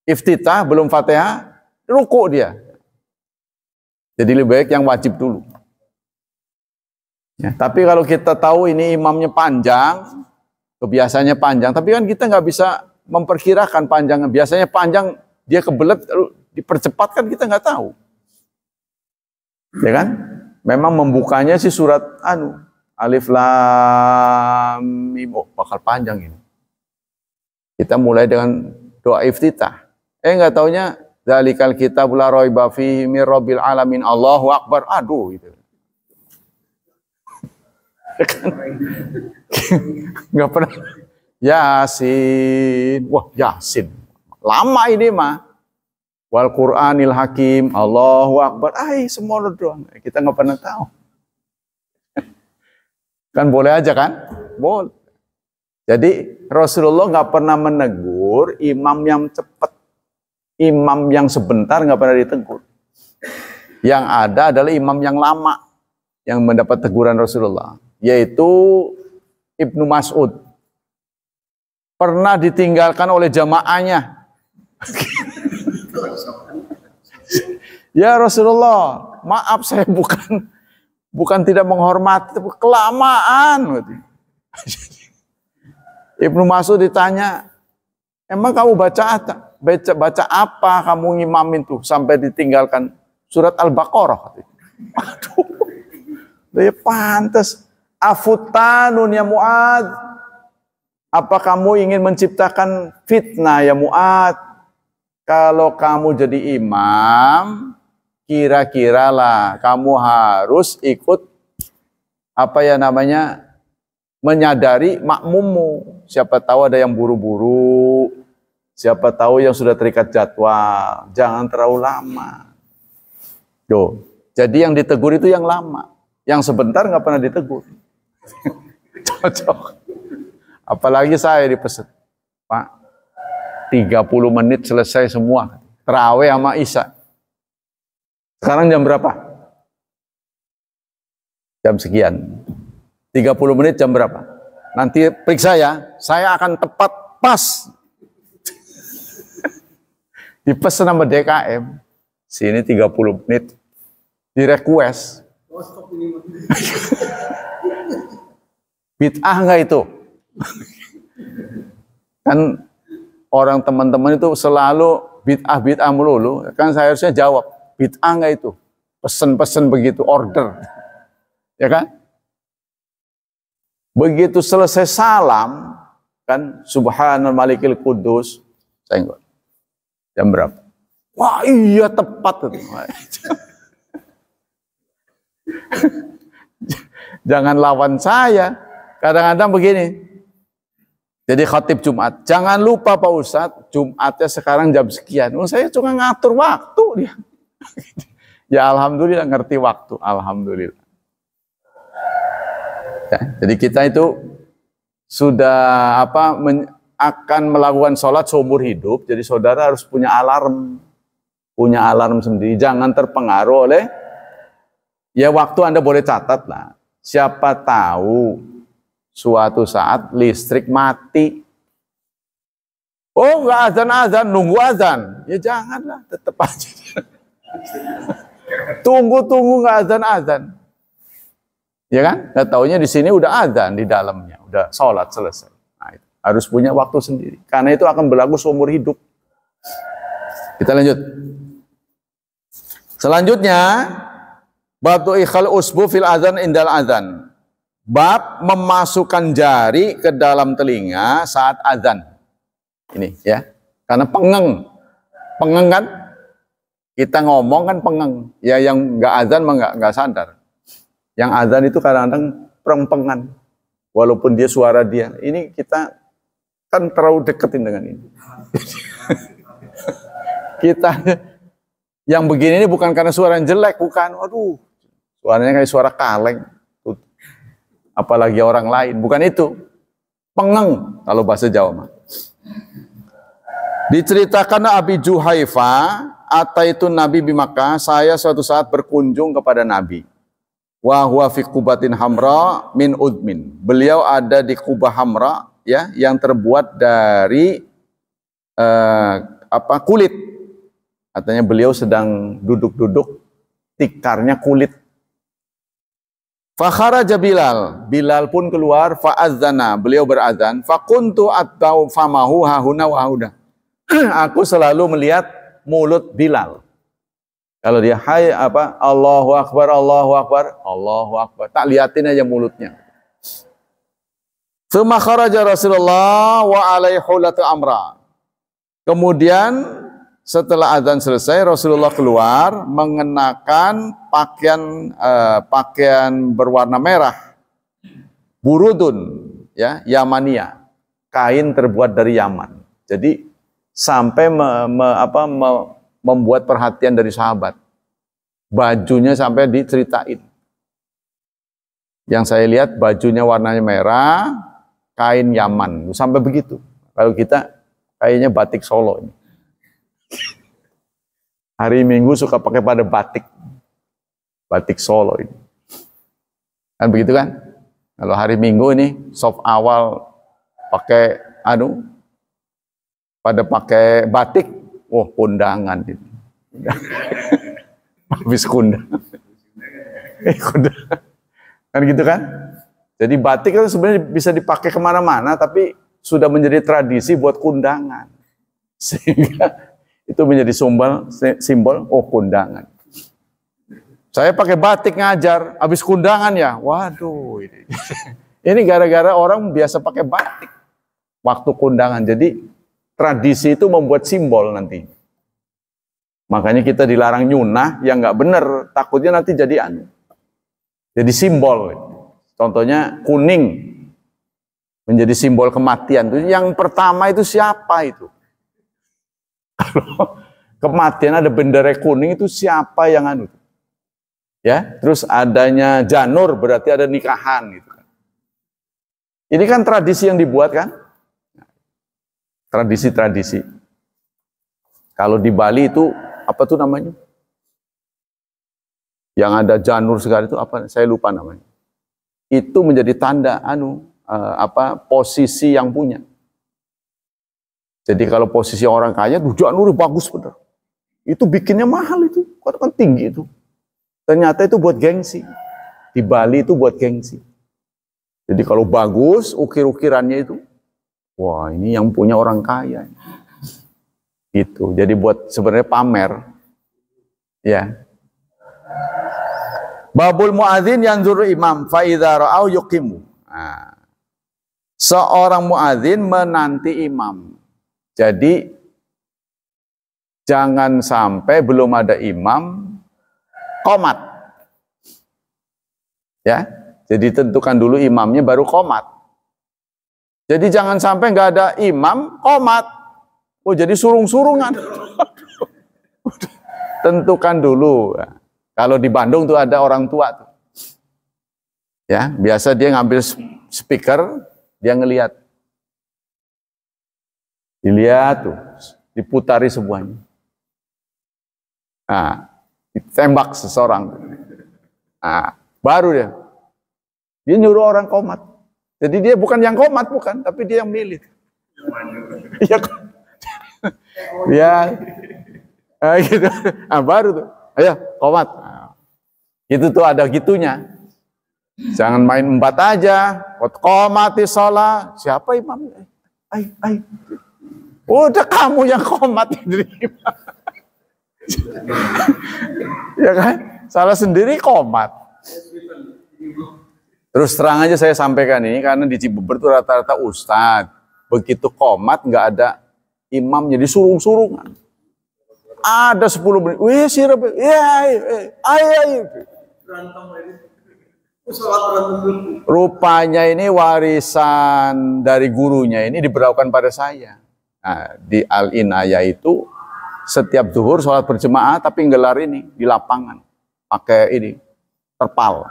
iftitah belum Fatihah, ruku dia. Jadi lebih baik yang wajib dulu. Ya, tapi kalau kita tahu ini imamnya panjang, kebiasaannya panjang, tapi kan kita nggak bisa memperkirakan panjangnya. Biasanya panjang, dia kebelet, dipercepat kan kita nggak tahu. Ya kan? Memang membukanya sih surat Alif Lam Mim, bakal panjang ini. Kita mulai dengan doa iftitah. Nggak taunya Dzalikal kitabul la raiba fihi mir rabbil alamin Allahu akbar. Aduh gitu. Nggak pernah. Yasin. Wah, Yasin. Lama ini mah. Wal Qur'anil Hakim. Allahu akbar. Semua doang. Kita nggak pernah tahu. Kan boleh aja kan? Boleh. Jadi Rasulullah nggak pernah menegur imam yang cepat. Imam yang sebentar nggak pernah ditegur. Yang ada adalah imam yang lama yang mendapat teguran Rasulullah, yaitu Ibnu Mas'ud. Pernah ditinggalkan oleh jamaahnya. Ya Rasulullah, maaf saya bukan tidak menghormati, tapi kelamaan. Ibnu Mas'ud ditanya, emang kamu baca apa kamu ngimamin tuh sampai ditinggalkan surat Al-Baqarah? Aduh, dia pantas. Afutanun ya Mu'ad, apa kamu ingin menciptakan fitnah ya Mu'ad? Kalau kamu jadi imam, kira-kiralah kamu harus ikut menyadari makmummu. Siapa tahu ada yang buru-buru, siapa tahu yang sudah terikat jadwal. Jangan terlalu lama. Jadi yang ditegur itu yang lama. Yang sebentar nggak pernah ditegur. Cocok. Apalagi saya dipesan, Pak, 30 menit selesai semua. Terawih sama Isya. Sekarang jam berapa? Jam sekian. 30 menit jam berapa? Nanti periksa ya, saya akan tepat pas. Dipesan sama DKM, sini 30 menit. Di request. Bid'ah nggak itu? Kan orang teman-teman itu selalu bid'ah melulu. Kan saya harusnya jawab, bid'ah nggak itu? Pesen-pesen begitu, order. Ya kan? Begitu selesai salam, kan Subhanal Malikil Kudus, saya enggak. Jam berapa? Wah iya tepat. Jangan lawan saya. Kadang-kadang begini. Jadi khatib Jumat, jangan lupa Pak Ustadz, Jumatnya sekarang jam sekian. Oh, saya cuma ngatur waktu dia. Ya alhamdulillah ngerti waktu, alhamdulillah. Ya, jadi kita itu sudah akan melakukan sholat seumur hidup. Jadi saudara harus punya alarm sendiri. Jangan terpengaruh oleh ya waktu. Anda boleh catat lah. Siapa tahu suatu saat listrik mati. Oh nggak azan, nunggu azan. Ya janganlah, tetap aja. Tunggu nggak azan. Ya kan? Nggak taunya di sini udah azan di dalamnya, udah sholat selesai. Nah, itu. Harus punya waktu sendiri. Karena itu akan berlaku seumur hidup. Kita lanjut. Selanjutnya, bab ikhal usbu fil azan indal azan. Bab memasukkan jari ke dalam telinga saat azan. Ini ya. Karena pengeng kan? Kita ngomong kan pengeng. Ya yang nggak azan mah nggak sadar. Yang azan itu kadang-kadang perempengan. Walaupun dia suara dia. Ini kita kan terlalu deketin dengan ini. Kita yang begini ini bukan karena suara yang jelek. Bukan. Aduh. Suaranya kayak suara kaleng. Apalagi orang lain. Bukan itu. Pengeng. Kalau bahasa Jawa mah. Diceritakan Abi Juhaifa. Ataitu Nabi di Makkah. Saya suatu saat berkunjung kepada Nabi. Wa huwa fi qubatin hamra min udmin. Beliau ada di kubah hamra ya yang terbuat dari kulit. Katanya beliau sedang duduk-duduk tikarnya kulit. Fa kharaja Bilal. Bilal pun keluar fa azana. Beliau berazan. Fa kuntu atau famahu hahuna wa huda. Aku selalu melihat mulut Bilal. Kalau dia hai Allahu Akbar, Allahu Akbar, Allahu Akbar. Tak liatin aja mulutnya. Tsumma kharaja Rasulullah wa alaihi hulatu amra. Kemudian setelah azan selesai Rasulullah keluar mengenakan pakaian berwarna merah. Burudun ya, Yamania. Kain terbuat dari Yaman. Jadi sampai membuat perhatian dari sahabat. Bajunya sampai diceritain. Yang saya lihat bajunya warnanya merah, kain Yaman. Sampai begitu. Kalau kita kayaknya batik Solo ini. Hari Minggu suka pakai pada batik. Batik Solo ini. Kan begitu kan? Kalau hari Minggu ini soft awal pakai pada pakai batik. Oh, kondangan itu. Habis kondangan. Kan gitu kan? Jadi batik itu sebenarnya bisa dipakai kemana-mana, tapi sudah menjadi tradisi buat kondangan. Sehingga itu menjadi simbol, oh kondangan. Saya pakai batik ngajar, habis kondangan ya. Waduh. Ini gara-gara orang biasa pakai batik. Waktu kondangan. Jadi tradisi itu membuat simbol nanti. Makanya kita dilarang nyunah yang nggak benar, takutnya nanti jadi jadi simbol. Contohnya kuning menjadi simbol kematian. Yang pertama itu siapa itu? Kalau kematian ada bendera kuning itu siapa yang Ya, terus adanya janur berarti ada nikahan gitu kan. Ini kan tradisi yang dibuat kan? Tradisi-tradisi. Kalau di Bali itu apa tuh namanya? Yang ada janur segala itu apa? Saya lupa namanya. Itu menjadi tanda posisi yang punya. Jadi kalau posisi orang kaya tuh janur bagus bener. Itu bikinnya mahal itu, karena kan tinggi itu. Ternyata itu buat gengsi. Di Bali itu buat gengsi. Jadi kalau bagus, ukir-ukirannya itu, wah ini yang punya orang kaya. Gitu. Jadi buat sebenarnya pamer. Ya. Babul muadzin yanzuru imam fa idza ra'au yuqimu. Nah, seorang muadzin menanti imam. Jadi jangan sampai belum ada imam qomat. Ya, jadi tentukan dulu imamnya baru qomat. Jadi jangan sampai nggak ada imam qomat. Oh jadi surung-surungan. Tentukan dulu. Kalau di Bandung tuh ada orang tua tuh. Ya, biasa dia ngambil speaker, dia ngelihat. Dilihat tuh, diputari semuanya. Nah, ditembak seseorang. Nah, baru dia nyuruh orang qomat. Jadi dia bukan yang qomat, bukan, tapi dia yang milih. Ya, gitu. Nah, baru tuh, ayo qomat. Nah, itu tuh ada gitunya. Jangan main embat aja. Qomati sholat. Siapa imam? Ay. Udah kamu yang qomat diterima. Ya kan? Salah sendiri qomat. Terus terang aja saya sampaikan ini karena di Cibeber itu rata-rata ustadz. Begitu qomat nggak ada imam jadi surung-surungan. Ada 10 menit. Wih sirap. Ayo. Rupanya ini warisan dari gurunya ini diberlakukan pada saya. Nah, di Al-Inayah itu setiap zuhur sholat berjemaah tapi nggelar ini di lapangan pakai ini terpal.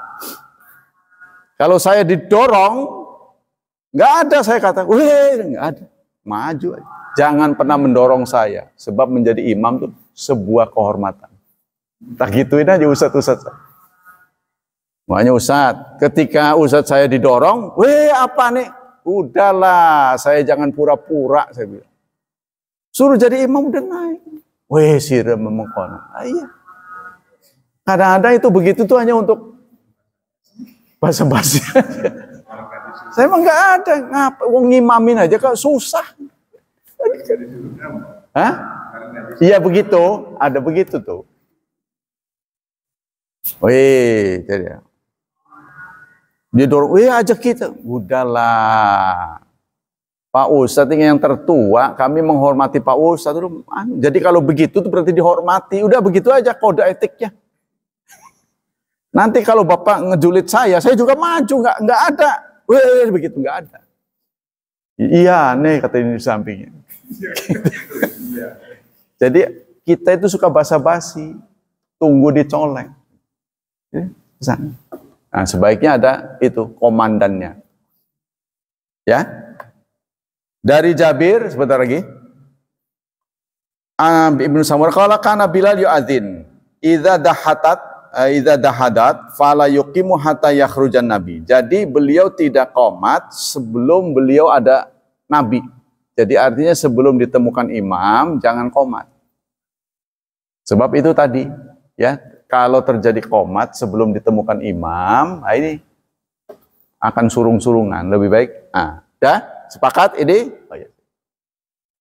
Kalau saya didorong nggak ada, saya kata, nggak ada, maju aja. Jangan pernah mendorong saya sebab menjadi imam tuh sebuah kehormatan. Tak gituin aja ustadz. Makanya ustadz, ketika ustadz saya didorong, apa nih? Udahlah, saya jangan pura-pura, saya bilang. Suruh jadi imam udah naik. Sirem memang konon. Iya. Kadang-kadang itu begitu tuh hanya untuk basa-basi. Saya emang nggak ada. Ngapa? Wong ngimamin aja kok susah. Hah? Iya begitu. Ada begitu tuh. Jadi dia dorong, ajak kita. Udahlah. Pak Ustadz ini yang tertua, kami menghormati Pak Ustadz. Jadi kalau begitu tuh berarti dihormati. Udah begitu aja kode etiknya. Nanti kalau Bapak ngejulit saya juga maju, nggak ada. Begitu nggak ada. Iya, nih kata ini di sampingnya. Jadi kita itu suka basa-basi, tunggu dicolek. Nah, sebaiknya ada itu komandannya. Ya. Dari Jabir, sebentar lagi. Ibnu Samurah qala kana Bilal yu'adzin idza dahadat fala yuqimu hatta yakhrujan nabi. Jadi beliau tidak qomat sebelum beliau ada nabi. Jadi artinya sebelum ditemukan imam jangan qomat. Sebab itu tadi ya, kalau terjadi qomat sebelum ditemukan imam, ini akan surung-surungan, lebih baik. Dah sepakat ini?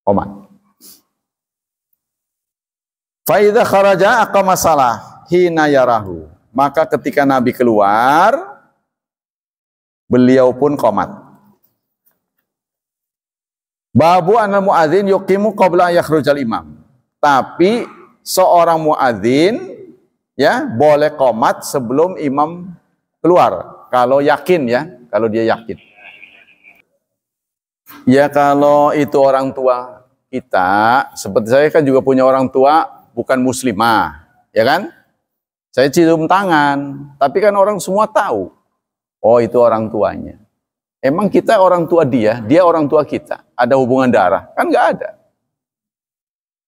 Qomat. Fa idza kharaja aqama shalah hina yarahu. Maka ketika Nabi keluar, beliau pun qomat. Babu anal muadzin yuqimu qabla yakhrujal imam. Tapi seorang muadzin ya boleh qomat sebelum imam keluar. Kalau yakin ya, kalau dia yakin. Ya kalau itu orang tua kita, seperti saya kan juga punya orang tua bukan muslimah, ya kan? Saya cium tangan, tapi kan orang semua tahu. Oh, itu orang tuanya. Emang kita orang tua dia orang tua kita. Ada hubungan darah? Kan nggak ada.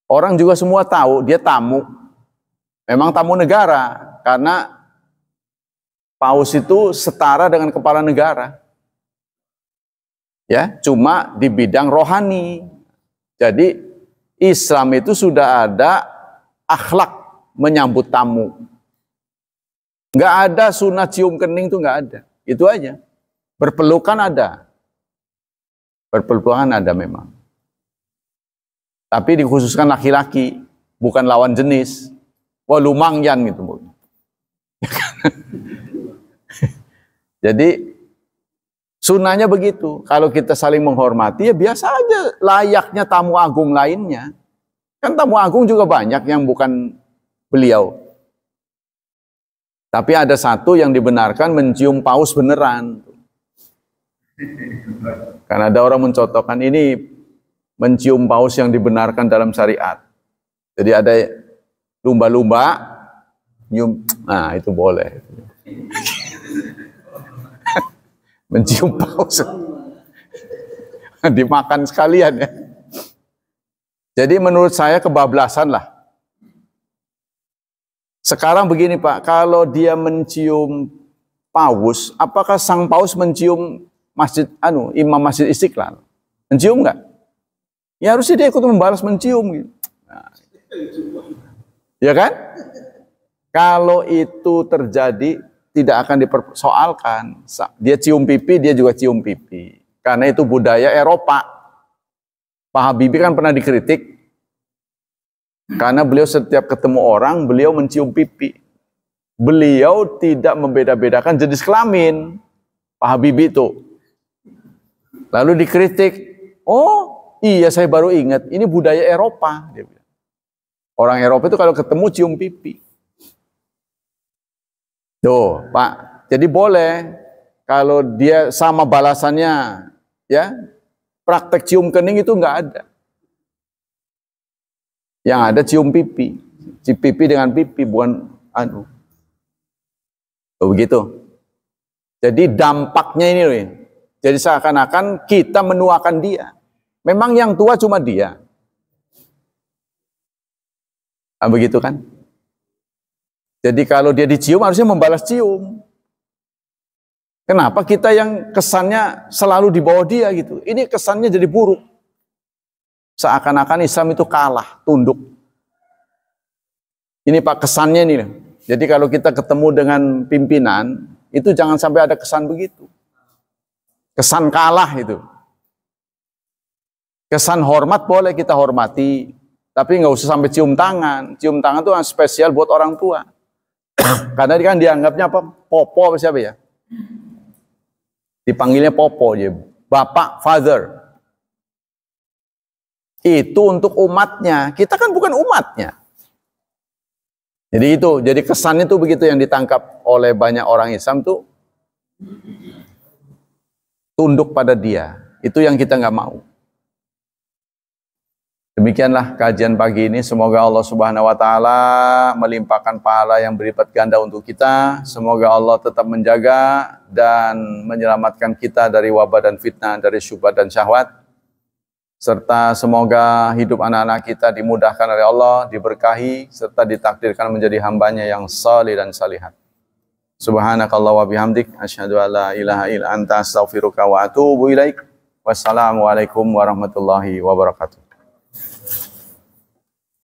Orang juga semua tahu dia tamu. Memang tamu negara, karena paus itu setara dengan kepala negara. Ya, cuma di bidang rohani. Jadi Islam itu sudah ada akhlak menyambut tamu. Nggak ada sunat cium kening itu nggak ada. Itu aja. Berpelukan ada. Berpelukan ada memang. Tapi dikhususkan laki-laki, bukan lawan jenis. Wah, lumangyan gitu. Jadi sunahnya begitu. Kalau kita saling menghormati, ya biasa aja layaknya tamu agung lainnya. Kan tamu agung juga banyak yang bukan beliau. Tapi ada satu yang dibenarkan mencium paus beneran. Karena ada orang mencontohkan ini mencium paus yang dibenarkan dalam syariat. Jadi ada lumba-lumba, nyium, nah itu boleh. Mencium paus. Dimakan sekalian ya. Jadi menurut saya kebablasan lah. Sekarang begini Pak, kalau dia mencium paus, apakah sang paus mencium imam masjid Istiqlal? Mencium nggak? Ya harusnya dia ikut membalas mencium gitu. Nah, ya kan? Kalau itu terjadi tidak akan dipersoalkan. Dia cium pipi, dia juga cium pipi. Karena itu budaya Eropa. Pak Habibie kan pernah dikritik. Karena beliau setiap ketemu orang, beliau mencium pipi. Beliau tidak membeda-bedakan jenis kelamin. Pak Habibie itu. Lalu dikritik. Oh iya saya baru ingat, ini budaya Eropa. Dia bilang. Orang Eropa itu kalau ketemu cium pipi. Tuh Pak, jadi boleh. Kalau dia sama balasannya, ya praktek cium kening itu nggak ada. Yang ada cium pipi. Cium pipi dengan pipi, bukan anu. Begitu. Jadi dampaknya ini loh. Jadi seakan-akan kita menuakan dia. Memang yang tua cuma dia. Nah, begitu kan? Jadi kalau dia dicium harusnya membalas cium. Kenapa kita yang kesannya selalu di bawah dia gitu? Ini kesannya jadi buruk. Seakan-akan Islam itu kalah, tunduk. Ini Pak kesannya ini. Jadi kalau kita ketemu dengan pimpinan, itu jangan sampai ada kesan begitu. Kesan kalah itu. Kesan hormat boleh kita hormati, tapi nggak usah sampai cium tangan. Cium tangan itu spesial buat orang tua. Karena kan dianggapnya apa? Popo apa siapa ya? Dipanggilnya Popo ya. Bapak, father. Itu untuk umatnya. Kita kan bukan umatnya. Jadi itu, jadi kesan itu begitu yang ditangkap oleh banyak orang Islam tuh tunduk pada dia. Itu yang kita nggak mau. Demikianlah kajian pagi ini. Semoga Allah Subhanahu wa taala melimpahkan pahala yang berlipat ganda untuk kita. Semoga Allah tetap menjaga dan menyelamatkan kita dari wabah dan fitnah, dari syubhat dan syahwat. Serta semoga hidup anak-anak kita dimudahkan oleh Allah, diberkahi, serta ditakdirkan menjadi hambanya yang salih dan salihat. Subhanakallah wa bihamdik, asyhadu an la ilaha illa anta astaghfiruka wa atubu ilaik. Wassalamualaikum warahmatullahi wabarakatuh.